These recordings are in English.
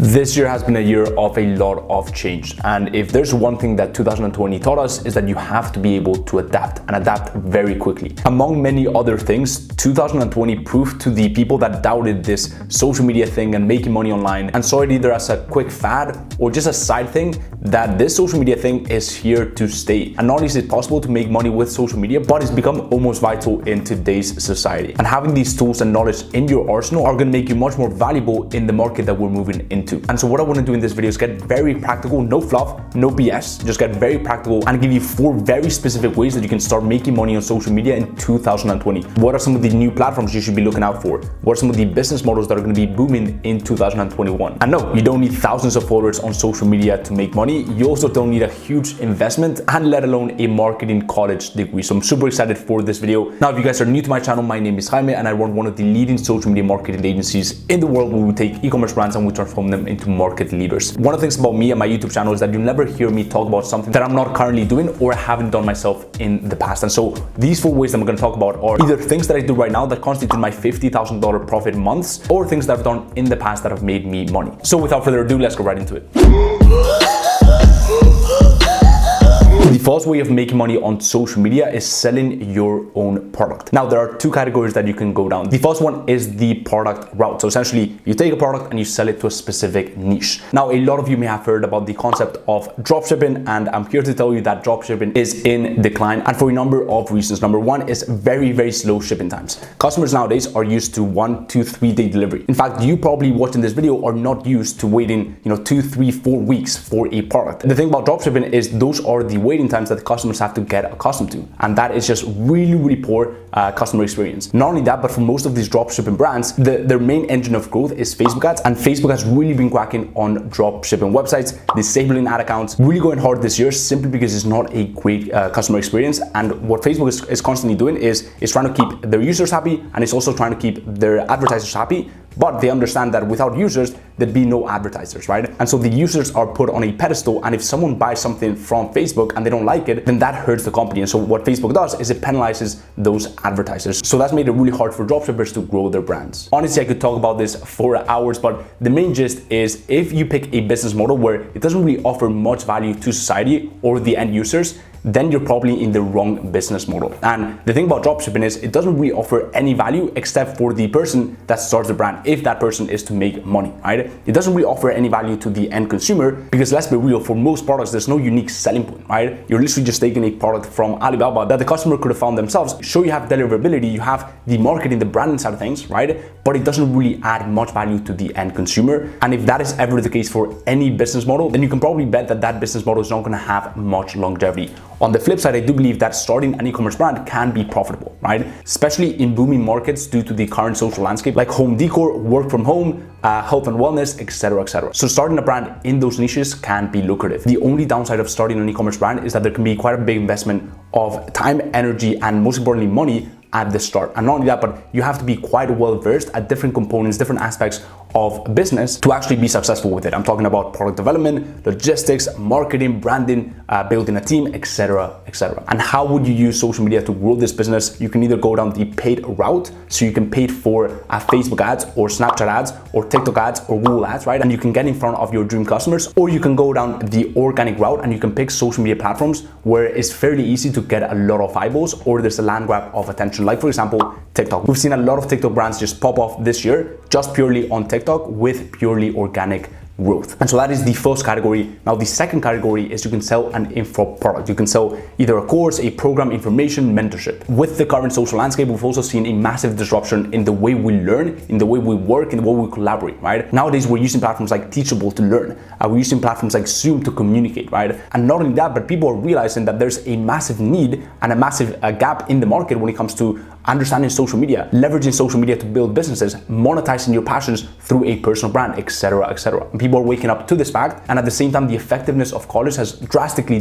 This year has been a year of a lot of change, and if there's one thing that 2020 taught us is that you have to be able to adapt and adapt very quickly. Among many other things, 2020 proved to the people that doubted this social media thing and making money online and saw it either as a quick fad or just a side thing that this social media thing is here to stay. And not only is it possible to make money with social media, but it's become almost vital in today's society. And having these tools and knowledge in your arsenal are going to make you much more valuable in the market that we're moving into. And so what I want to do in this video is get very practical, no fluff, no BS, just get very practical and give you 4 very specific ways that you can start making money on social media in 2020. What are some of the new platforms you should be looking out for? What are some of the business models that are going to be booming in 2021? And no, you don't need thousands of followers on social media to make money. You also don't need a huge investment and let alone a marketing college degree. So I'm super excited for this video. Now, if you guys are new to my channel, my name is Jaime and I run one of the leading social media marketing agencies in the world where we take e-commerce brands and we transform them into market leaders. One of the things about me and my YouTube channel is that you never hear me talk about something that I'm not currently doing or haven't done myself in the past. And so these 4 ways that I'm going to talk about are either things that I do right now that constitute my $50,000 profit months or things that I've done in the past that have made me money. So without further ado, let's go right into it. The first way of making money on social media is selling your own product. Now, there are 2 categories that you can go down. The first one is the product route. So essentially, you take a product and you sell it to a specific niche. Now, a lot of you may have heard about the concept of dropshipping, and I'm here to tell you that dropshipping is in decline, and for a number of reasons. Number 1 is very, very slow shipping times. Customers nowadays are used to 1 to 3 day delivery. In fact, you probably watching this video are not used to waiting, 2, 3, 4 weeks for a product. The thing about dropshipping is those are the waiting times that the customers have to get accustomed to, and that is just really, really poor customer experience. Not only that, but for most of these dropshipping brands, their main engine of growth is Facebook ads, and Facebook has really been cracking on dropshipping websites, disabling ad accounts, really going hard this year simply because it's not a great customer experience. And what Facebook is constantly doing is trying to keep their users happy, and it's also trying to keep their advertisers happy. But they understand that without users, there'd be no advertisers, right? And so the users are put on a pedestal, and if someone buys something from Facebook and they don't like it, then that hurts the company. And so what Facebook does is it penalizes those advertisers. So that's made it really hard for dropshippers to grow their brands. Honestly, I could talk about this for hours, but the main gist is if you pick a business model where it doesn't really offer much value to society or the end users, then you're probably in the wrong business model. And the thing about dropshipping is it doesn't really offer any value except for the person that starts the brand, if that person is to make money, right? It doesn't really offer any value to the end consumer because, let's be real, for most products, there's no unique selling point, right? You're literally just taking a product from Alibaba that the customer could have found themselves. Sure, you have deliverability, you have the marketing, the branding side of things, right? But it doesn't really add much value to the end consumer. And if that is ever the case for any business model, then you can probably bet that that business model is not going to have much longevity. On the flip side, I do believe that starting an e-commerce brand can be profitable, right? Especially in booming markets due to the current social landscape like home decor, work from home, health and wellness, etc., etc. So starting a brand in those niches can be lucrative. The only downside of starting an e-commerce brand is that there can be quite a big investment of time, energy, and most importantly, money at the start. And not only that, but you have to be quite well versed at different components, different aspects of business to actually be successful with it. I'm talking about product development, logistics, marketing, branding, building a team, etc., etc. And how would you use social media to grow this business? You can either go down the paid route, so you can pay for Facebook ads or Snapchat ads or TikTok ads or Google ads, right? And you can get in front of your dream customers, or you can go down the organic route and you can pick social media platforms where it's fairly easy to get a lot of eyeballs, or there's a land grab of attention. Like for example, TikTok. We've seen a lot of TikTok brands just pop off this year just purely on TikTok with purely organic growth. And so that is the first category. Now, the second category is you can sell an info product. You can sell either a course, a program, information, mentorship. With the current social landscape, we've also seen a massive disruption in the way we learn, in the way we work, in the way we collaborate, right? Nowadays, we're using platforms like Teachable to learn. We're using platforms like Zoom to communicate, right? And not only that, but people are realizing that there's a massive need and a massive gap in the market when it comes to understanding social media, leveraging social media to build businesses, monetizing your passions through a personal brand, etc., etc. People are waking up to this fact, and at the same time, the effectiveness of college has drastically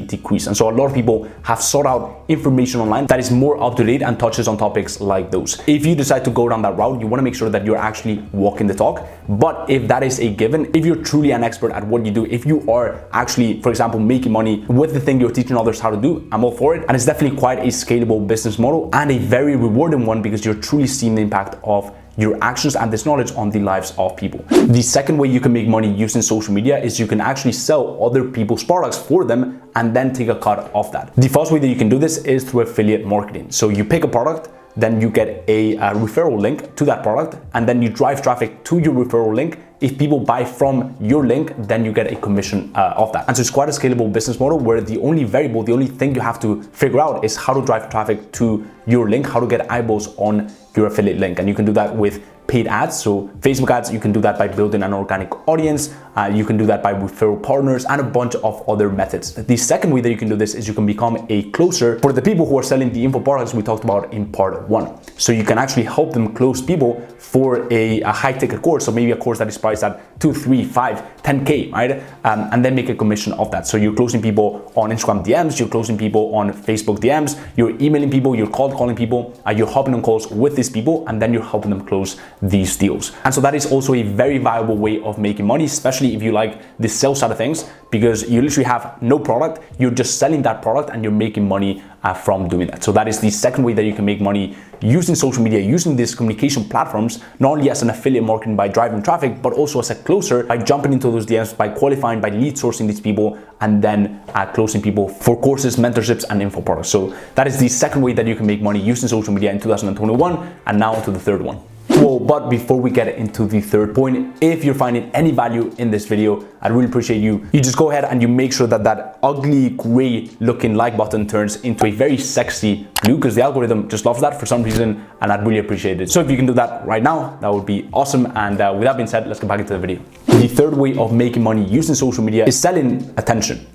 decreased. And so a lot of people have sought out information online that is more up to date and touches on topics like those. If you decide to go down that route, you want to make sure that you're actually walking the talk. But if that is a given, if you're truly an expert at what you do, if you are actually, for example, making money with the thing you're teaching others how to do, I'm all for it. And it's definitely quite a scalable business model and a very rewarding one because you're truly seeing the impact of your actions and this knowledge on the lives of people. The second way you can make money using social media is you can actually sell other people's products for them and then take a cut of that. The first way that you can do this is through affiliate marketing. So you pick a product, then you get a referral link to that product, and then you drive traffic to your referral link. If people buy from your link, then you get a commission of that. And so it's quite a scalable business model where the only variable, the only thing you have to figure out is how to drive traffic to your link, how to get eyeballs on your affiliate link. And you can do that with paid ads. So Facebook ads, you can do that by building an organic audience. You can do that by referral partners and a bunch of other methods. The second way that you can do this is you can become a closer for the people who are selling the info products we talked about in part 1. So you can actually help them close people for a high ticket course. So maybe a course that is priced at 2, 3, 5, 10K, right? And then make a commission of that. So you're closing people on Instagram DMs, you're closing people on Facebook DMs, you're emailing people, you're cold calling people, you're hopping on calls with these people, and then you're helping them close these deals. And so that is also a very viable way of making money, especially if you like the sales side of things, because you literally have no product, you're just selling that product and you're making money from doing that. So that is the second way that you can make money using social media, using these communication platforms, not only as an affiliate marketing by driving traffic, but also as a closer by jumping into those DMs, by qualifying, by lead sourcing these people, and then closing people for courses, mentorships, and info products. So that is the second way that you can make money using social media in 2021. And now to the third one. Well, but before we get into the third point, if you're finding any value in this video, I'd really appreciate you just go ahead and you make sure that that ugly gray looking like button turns into a very sexy blue, because the algorithm just loves that for some reason, and I'd really appreciate it. So if you can do that right now, that would be awesome. And with that being said, let's get back into the video. The third way of making money using social media is selling attention.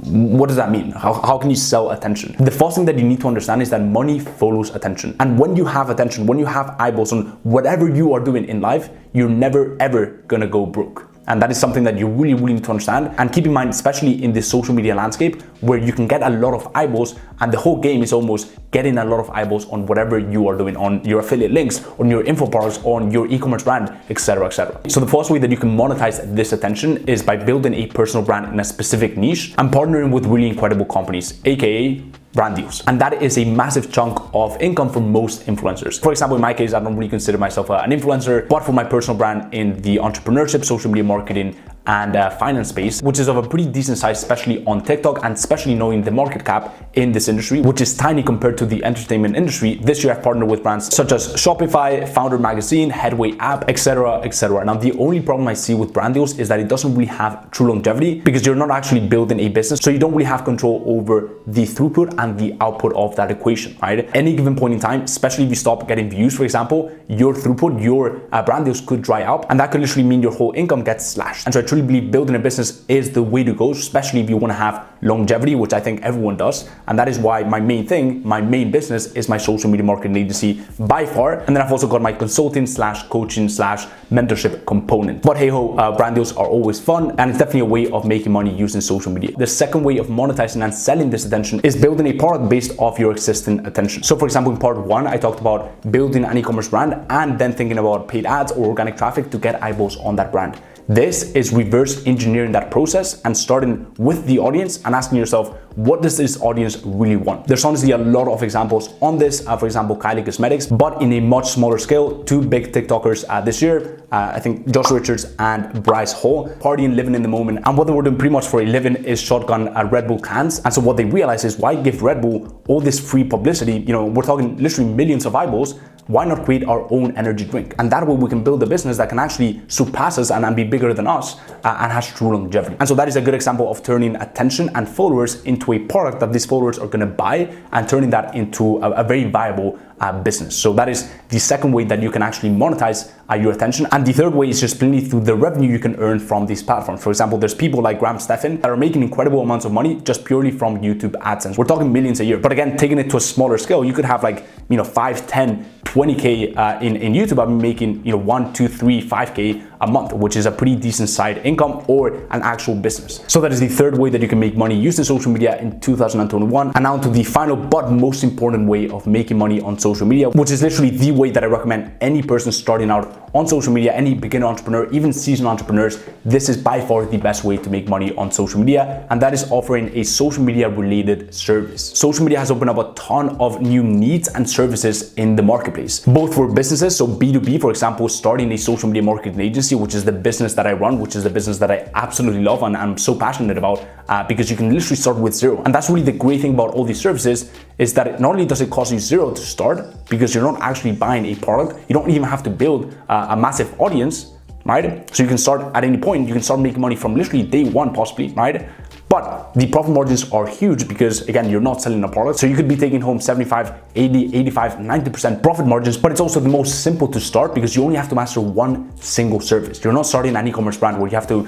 What does that mean? How can you sell attention? The first thing that you need to understand is that money follows attention. And when you have attention, when you have eyeballs on whatever you are doing in life, you're never ever gonna go broke. And that is something that you really need to understand. And keep in mind, especially in this social media landscape where you can get a lot of eyeballs, and the whole game is almost getting a lot of eyeballs on whatever you are doing, on your affiliate links, on your info products, on your e-commerce brand, etc., etc. So the first way that you can monetize this attention is by building a personal brand in a specific niche and partnering with really incredible companies, aka brand deals. And that is a massive chunk of income for most influencers. For example, in my case, I don't really consider myself an influencer, but for my personal brand in the entrepreneurship, social media marketing, and finance space, which is of a pretty decent size, especially on TikTok, and especially knowing the market cap in this industry, which is tiny compared to the entertainment industry. This year I've partnered with brands such as Shopify, Founder Magazine, Headway app, etc., etc. Now, the only problem I see with brand deals is that it doesn't really have true longevity, because you're not actually building a business, so you don't really have control over the throughput and the output of that equation, right? Any given point in time, especially if you stop getting views, for example, your throughput, your brand deals could dry up, and that could literally mean your whole income gets slashed. And so I truly believe building a business is the way to go, especially if you want to have longevity, which I think everyone does. And that is why my main business is my social media marketing agency by far. And then I've also got my consulting / coaching / mentorship component. But hey ho, brand deals are always fun, and it's definitely a way of making money using social media. The second way of monetizing and selling this attention is building a product based off your existing attention. So for example, in part 1, I talked about building an e-commerce brand and then thinking about paid ads or organic traffic to get eyeballs on that brand. This is reverse engineering that process and starting with the audience and asking yourself, what does this audience really want? There's honestly a lot of examples on this. For example, Kylie Cosmetics, but in a much smaller scale. 2 big TikTokers this year, I think Josh Richards and Bryce Hall, partying, living in the moment. And what they were doing pretty much for a living is shotgun Red Bull cans. And so what they realized is, why give Red Bull all this free publicity? You know, we're talking literally millions of eyeballs. Why not create our own energy drink? And that way we can build a business that can actually surpass us and be bigger than us and has true longevity. And so that is a good example of turning attention and followers into a product that these followers are gonna buy, and turning that into a very viable business. So that is the second way that you can actually monetize your attention. And the third way is just plainly through the revenue you can earn from these platforms. For example, there's people like Graham Stephan that are making incredible amounts of money just purely from YouTube AdSense. We're talking millions a year. But again, taking it to a smaller scale, you could have like, 5, 10, 20K in YouTube. I'm making 1, 2, 3, 5K a month, which is a pretty decent side income or an actual business. So that is the third way that you can make money using social media in 2021. And now to the final but most important way of making money on social media, which is literally the way that I recommend any person starting out on social media, any beginner entrepreneur, even seasoned entrepreneurs, this is by far the best way to make money on social media, and that is offering a social media related service. Social media has opened up a ton of new needs and services in the marketplace, both for businesses, so B2B, for example, starting a social media marketing agency, which is the business that I run, which is the business that I absolutely love and I'm so passionate about, because you can literally start with zero. And that's really the great thing about all these services, is that not only does it cost you zero to start, because you're not actually buying a product, you don't even have to build a massive audience, right? So you can start at any point, you can start making money from literally day one possibly, right? But the profit margins are huge because, again, you're not selling a product. So you could be taking home 75, 80, 85, 90% profit margins, but it's also the most simple to start because you only have to master one single service. You're not starting an e-commerce brand where you have to,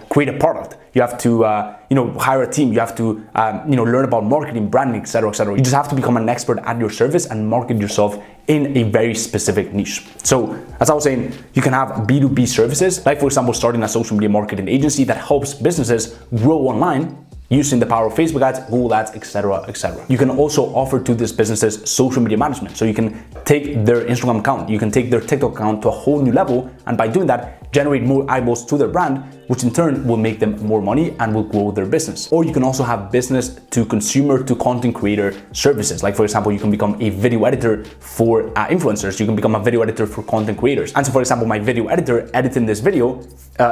create a product. You have to, hire a team. You have to, learn about marketing, branding, etc., etc. You just have to become an expert at your service and market yourself in a very specific niche. So as I was saying, you can have B2B services, like for example, starting a social media marketing agency that helps businesses grow online using the power of Facebook ads, Google ads, etc., etc. You can also offer to these businesses social media management. So you can take their Instagram account, you can take their TikTok account to a whole new level, and by doing that, generate more eyeballs to their brand, which in turn will make them more money and will grow their business. Or you can also have business to consumer to content creator services. Like for example, you can become a video editor for influencers. You can become a video editor for content creators. And so for example, my video editor editing this video,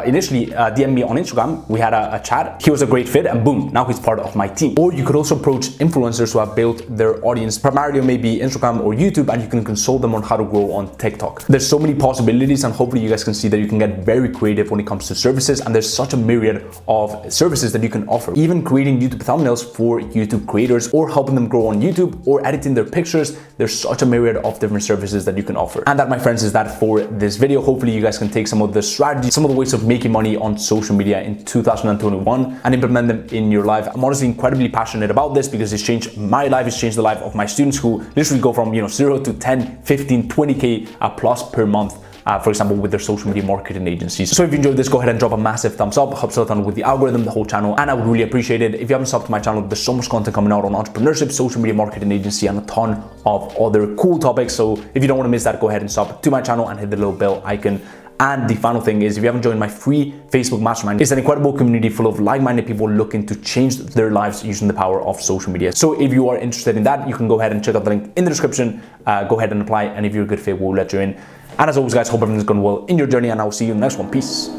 initially DM'd me on Instagram. We had a chat. He was a great fit and boom, now he's part of my team. Or you could also approach influencers who have built their audience primarily on maybe Instagram or YouTube, and you can consult them on how to grow on TikTok. There's so many possibilities, and hopefully you guys can see that you can get very creative when it comes to services, and there's such a myriad of services that you can offer. Even creating YouTube thumbnails for YouTube creators, or helping them grow on YouTube, or editing their pictures. There's such a myriad of different services that you can offer. And that, my friends, is that for this video. Hopefully you guys can take some of the strategies, some of the ways of making money on social media in 2021 and implement them in your life. I'm honestly incredibly passionate about this because it's changed my life, it's changed the life of my students who literally go from 0 to 10, 15, 20k plus per month. For example, with their social media marketing agencies. So if you enjoyed this, go ahead and drop a massive thumbs up. Helps a ton with the algorithm, the whole channel, and I would really appreciate it. If you haven't subbed to my channel, there's so much content coming out on entrepreneurship, social media marketing agency, and a ton of other cool topics. So if you don't want to miss that, go ahead and sub to my channel and hit the little bell icon. And the final thing is, if you haven't joined my free Facebook mastermind, it's an incredible community full of like-minded people looking to change their lives using the power of social media. So if you are interested in that, you can go ahead and check out the link in the description. Go ahead and apply, and if you're a good fit, we'll let you in. And as always, guys, hope everything's going well in your journey, and I'll see you in the next one. Peace.